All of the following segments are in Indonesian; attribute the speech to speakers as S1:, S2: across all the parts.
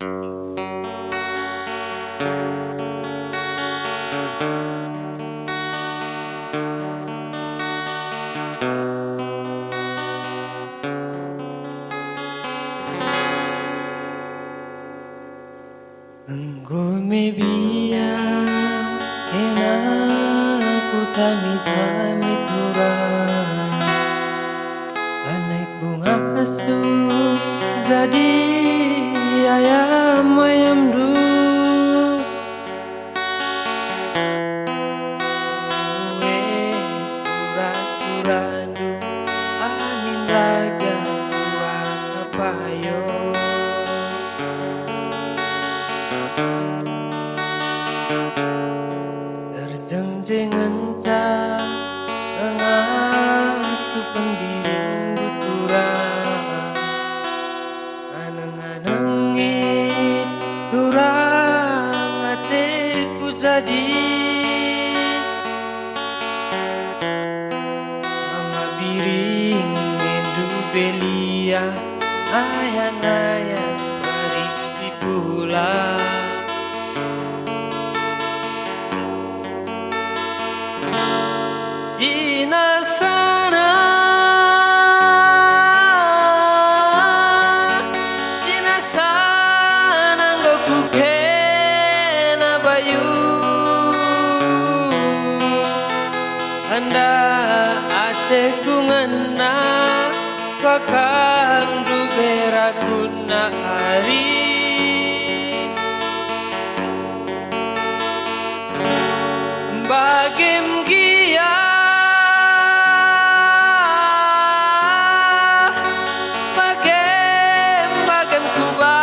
S1: Engkau me biar kena tami turang anai ku ngasuh jadi ayam du suratu amin laga buang apayo terjengjengan cah ngasuh pendiring turang aneng-anengi turang hatiku jadi mama biring medu belia ayang-ayang berisi pula Sina sana nggo kena bayu anda ateku ngena kakang du berakuna hari bagem gia bagem kuba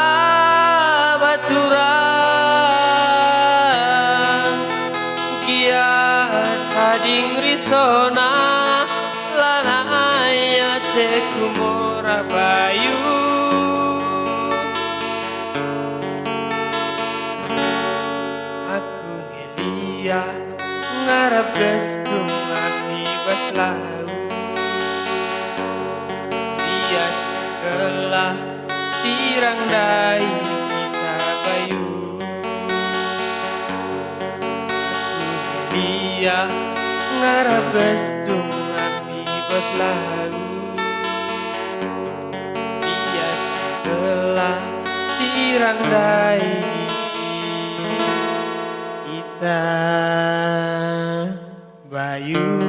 S1: baturang gia tading risona lanaya teku mora bayu aku ngelia ngarap gestung akibat lau dia sekelah sirang dai kita bayu aku dia ngarap gestung akibat lau dia sekelah sirang dai kita bayu